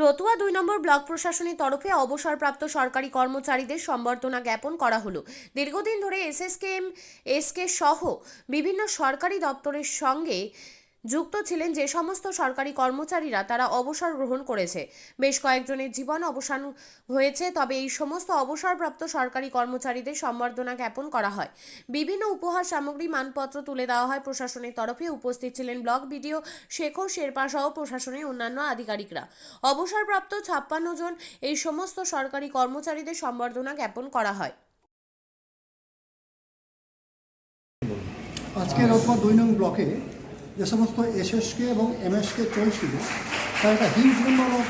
রতুয়া ২ নম্বর block প্রশাসনের তরফে অবসরপ্রাপ্ত সরকারি কর্মচারীদের সম্বর্ধনা জ্ঞাপন করা হলো। দীর্ঘদিন ধরে এসএসকেএম এসকে সহ বিভিন্ন সরকারি দপ্তরের সঙ্গে যুক্ত ছিলেন যে সমস্ত সরকারি কর্মচারীরা তারা অবসর গ্রহণ করেছে। বেশ কয়েকজনের জীবন অবসান হয়েছে, তবে এই সমস্ত অবসরপ্রাপ্ত সরকারি কর্মচারীদের সম্বর্ধনা জ্ঞাপন করা হয়। বিভিন্ন উপহার সামগ্রী মানপত্র তুলে দেওয়া হয় প্রশাসনের তরফে। উপস্থিত ছিলেন ব্লক বিডিও শেখর শেরপা সহ প্রশাসনের অন্যান্য আধিকারিকরা। অবসরপ্রাপ্ত ৫৬ জন এই সমস্ত সরকারি কর্মচারীদের সম্বর্ধনা জ্ঞাপন করা হয়। আজকে রতুয়া ২ নং ব্লকে যে সমস্ত এসএসকে এবং এমএসকে চলছিল তার একটা হিউজ নাম্বার অফ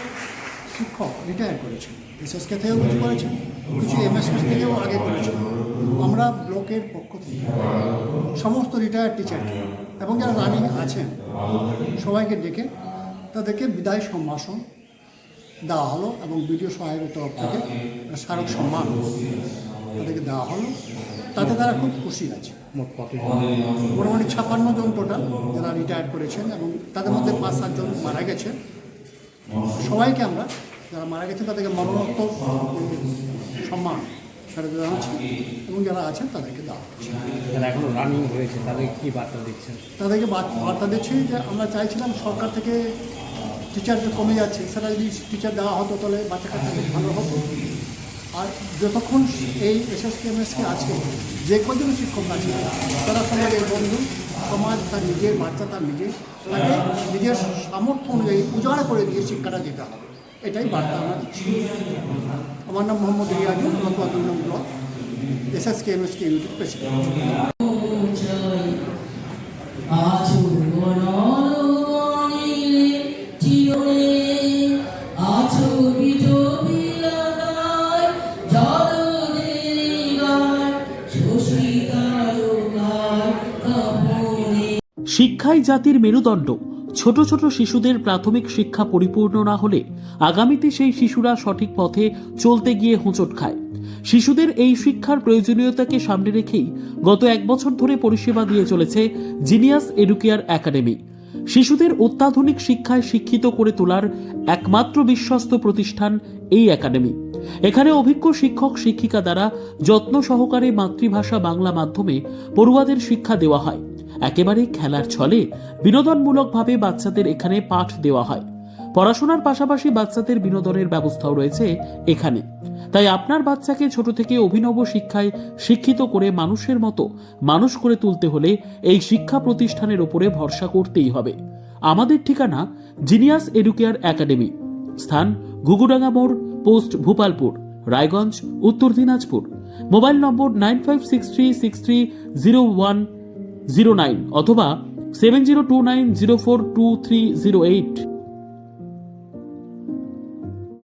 শিক্ষক রিটায়ার করেছেন। এসএসকে থেকেও কিছু করেছেন, কিছু এমএসকে থেকেও আগে করেছেন। আমরা ব্লকের পক্ষ থেকে সমস্ত রিটায়ার্ড টিচারকে এবং যারা রানিং আছেন সবাইকে ডেকে তাদেরকে বিদায় সম্ভাষণ দেওয়া হলো এবং বিডিও সাহেবের তরফ থেকে স্মারক সম্মান তাদেরকে দেওয়া হলো। তাতে তারা খুব খুশি আছে। মোটামুটি ৫৬ জন টোটাল যারা রিটায়ার করেছেন এবং তাদের মধ্যে ৫-৭ জন মারা গেছে। সবাইকে আমরা যারা মারা গেছে তাদেরকে মরণোত্তর সম্মান সেটা দেওয়া হচ্ছে এবং যারা আছেন তাদেরকে দেওয়া হচ্ছে। যারা এখনো রানিং হয়েছে তাদের কী বার্তা দিচ্ছেন? তাদেরকে বার্তা দিচ্ছি যে আমরা চাইছিলাম সরকার থেকে টিচার যে কমে যাচ্ছে সেটা যদি টিচার দেওয়া হতো তাহলে বাচ্চা কাচ্চাদের ভালো হতো। আর যতক্ষণ এই এসএসকে এমএসকে আছে যে কজন শিক্ষক আছে তারা সমাজের বন্ধু, সমাজ তার নিজের বাচ্চা তার নিজের তাকে নিজের সামর্থ্য অনুযায়ী উজাড় করে দিয়ে শিক্ষাটা দিতে হবে, এটাই বার্তা আমরা দিচ্ছি। আমার নাম মোহাম্মদ রিয়াজুল, রতুয়া ২ নং ব্লক এসএসকে এমএসকে ইউনিটের প্রেসিডেন্ট। শিক্ষাই জাতির মেরুদণ্ড। ছোট ছোট শিশুদের প্রাথমিক শিক্ষা পরিপূর্ণ না হলে আগামীতে সেই শিশুরা সঠিক পথে চলতে গিয়ে হোঁচট খায়। শিশুদের এই শিক্ষার প্রয়োজনীয়তাকে সামনে রেখেই গত ১ বছর ধরে পরিষেবা দিয়ে চলেছে জিনিয়াস এডুকেয়ার একাডেমি। শিশুদের অত্যাধুনিক শিক্ষায় শিক্ষিত করে তোলার একমাত্র বিশ্বস্ত প্রতিষ্ঠান এই একাডেমি। এখানে অভিজ্ঞ শিক্ষক শিক্ষিকা দ্বারা যত্ন সহকারে মাতৃভাষা বাংলা মাধ্যমে পড়ুয়াদের শিক্ষা দেওয়া হয়। একেবারে খেলার ছলে বিনোদনমূলকভাবে বাচ্চাদের এখানে পাঠ দেওয়া হয়। পড়াশোনার পাশাপাশি বাচ্চাদের বিনোদনের ব্যবস্থাও রয়েছে এখানে। তাই আপনার বাচ্চাকে ছোট থেকে অভিনব শিক্ষায় শিক্ষিত করে মানুষের মতো মানুষ করে তুলতে হলে এই শিক্ষা প্রতিষ্ঠানের উপরে ভরসা করতেই হবে। আমাদের ঠিকানা জিনিয়াস এডুকেয়ার একাডেমি, স্থান ঘুঘুডাঙ্গা মোড়, পোস্ট ভূপালপুর, রায়গঞ্জ, উত্তর দিনাজপুর। মোবাইল নম্বর 9563630109 অথবা 7029042308।